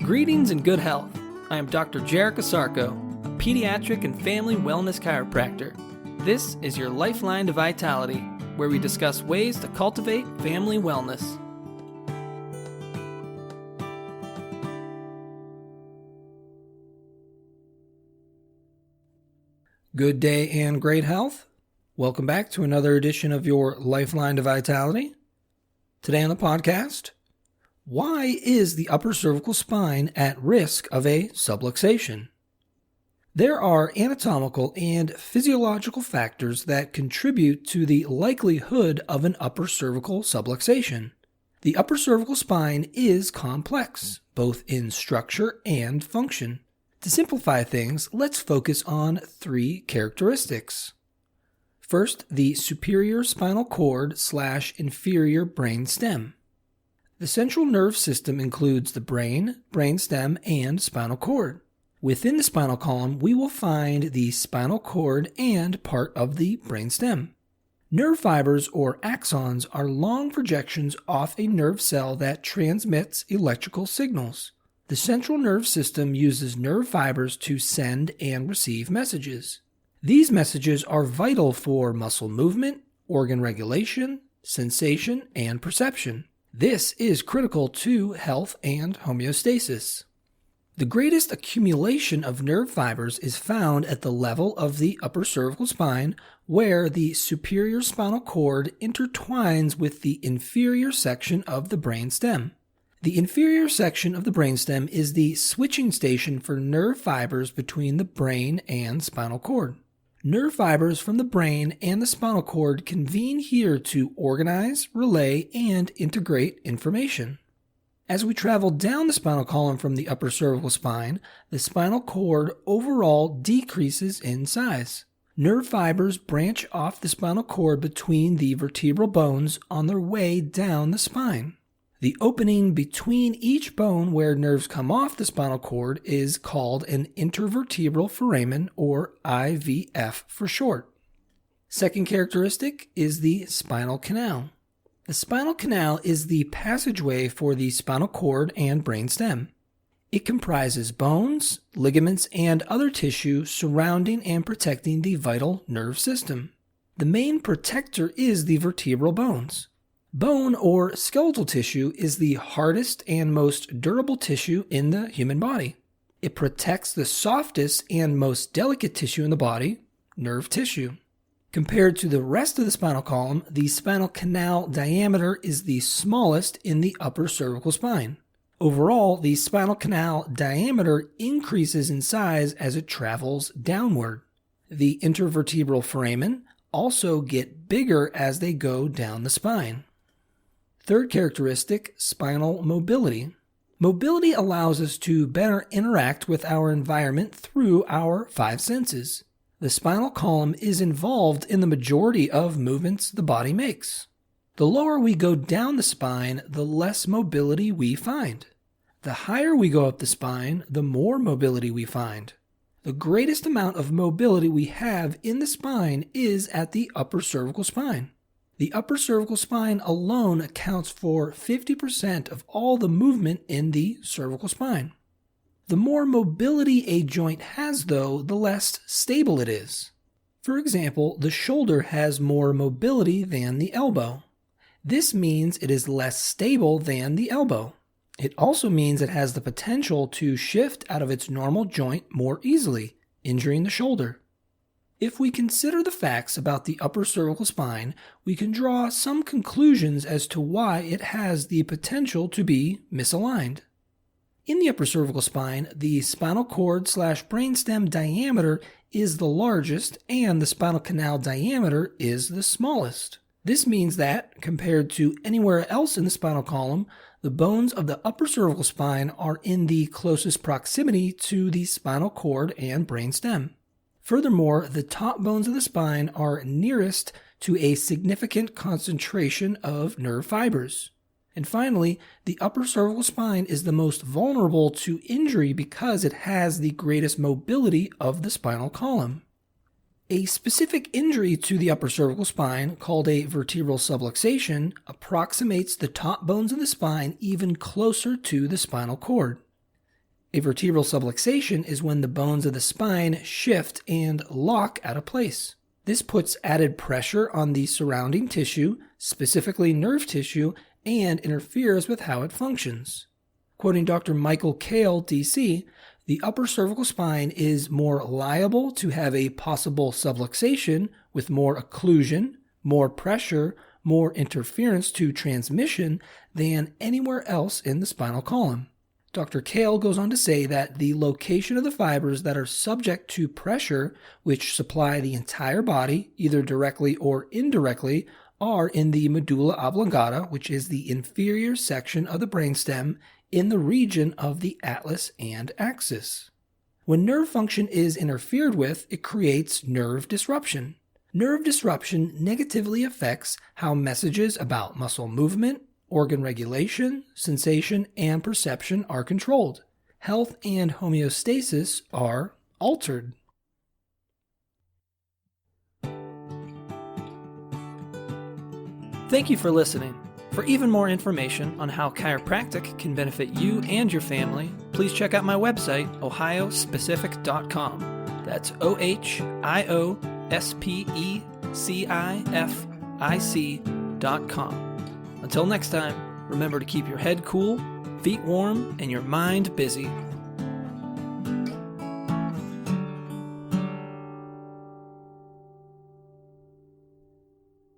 Greetings and good health. I am Dr. Jerica Sarko, a pediatric and family wellness chiropractor. This is your Lifeline to Vitality, where we discuss ways to cultivate family wellness. Good day and great health. Welcome back to another edition of your Lifeline to Vitality. Today on the podcast, why is the upper cervical spine at risk of a subluxation? There are anatomical and physiological factors that contribute to the likelihood of an upper cervical subluxation. The upper cervical spine is complex, both in structure and function. To simplify things, let's focus on three characteristics. First, the superior spinal cord / inferior brain stem. The central nerve system includes the brain, brainstem, and spinal cord. Within the spinal column, we will find the spinal cord and part of the brainstem. Nerve fibers, or axons, are long projections off a nerve cell that transmits electrical signals. The central nerve system uses nerve fibers to send and receive messages. These messages are vital for muscle movement, organ regulation, sensation, and perception. This is critical to health and homeostasis. The greatest accumulation of nerve fibers is found at the level of the upper cervical spine, where the superior spinal cord intertwines with the inferior section of the brainstem. The inferior section of the brainstem is the switching station for nerve fibers between the brain and spinal cord. Nerve fibers from the brain and the spinal cord convene here to organize, relay, and integrate information. As we travel down the spinal column from the upper cervical spine, the spinal cord overall decreases in size. Nerve fibers branch off the spinal cord between the vertebral bones on their way down the spine. The opening between each bone where nerves come off the spinal cord is called an intervertebral foramen, or IVF for short. Second characteristic is the spinal canal. The spinal canal is the passageway for the spinal cord and brainstem. It comprises bones, ligaments, and other tissue surrounding and protecting the vital nerve system. The main protector is the vertebral bones. Bone or skeletal tissue is the hardest and most durable tissue in the human body. It protects the softest and most delicate tissue in the body, nerve tissue. Compared to the rest of the spinal column, the spinal canal diameter is the smallest in the upper cervical spine. Overall, the spinal canal diameter increases in size as it travels downward. The intervertebral foramen also get bigger as they go down the spine. Third characteristic, spinal mobility. Mobility allows us to better interact with our environment through our five senses. The spinal column is involved in the majority of movements the body makes. The lower we go down the spine, the less mobility we find. The higher we go up the spine, the more mobility we find. The greatest amount of mobility we have in the spine is at the upper cervical spine. The upper cervical spine alone accounts for 50% of all the movement in the cervical spine. The more mobility a joint has, though, the less stable it is. For example, the shoulder has more mobility than the elbow. This means it is less stable than the elbow. It also means it has the potential to shift out of its normal joint more easily, injuring the shoulder. If we consider the facts about the upper cervical spine, we can draw some conclusions as to why it has the potential to be misaligned. In the upper cervical spine, the spinal cord / brainstem diameter is the largest and the spinal canal diameter is the smallest. This means that, compared to anywhere else in the spinal column, the bones of the upper cervical spine are in the closest proximity to the spinal cord and brainstem. Furthermore, the top bones of the spine are nearest to a significant concentration of nerve fibers. And finally, the upper cervical spine is the most vulnerable to injury because it has the greatest mobility of the spinal column. A specific injury to the upper cervical spine, called a vertebral subluxation, approximates the top bones of the spine even closer to the spinal cord. A vertebral subluxation is when the bones of the spine shift and lock out of place. This puts added pressure on the surrounding tissue, specifically nerve tissue, and interferes with how it functions. Quoting Dr. Michael Kale, DC, the upper cervical spine is more liable to have a possible subluxation with more occlusion, more pressure, more interference to transmission than anywhere else in the spinal column. Dr. Kale goes on to say that the location of the fibers that are subject to pressure, which supply the entire body, either directly or indirectly, are in the medulla oblongata, which is the inferior section of the brainstem in the region of the atlas and axis. When nerve function is interfered with, it creates nerve disruption. Nerve disruption negatively affects how messages about muscle movement, organ regulation, sensation, and perception are controlled. Health and homeostasis are altered. Thank you for listening. For even more information on how chiropractic can benefit you and your family, please check out my website, ohiospecific.com. That's ohiospecific.com. Until next time, remember to keep your head cool, feet warm, and your mind busy.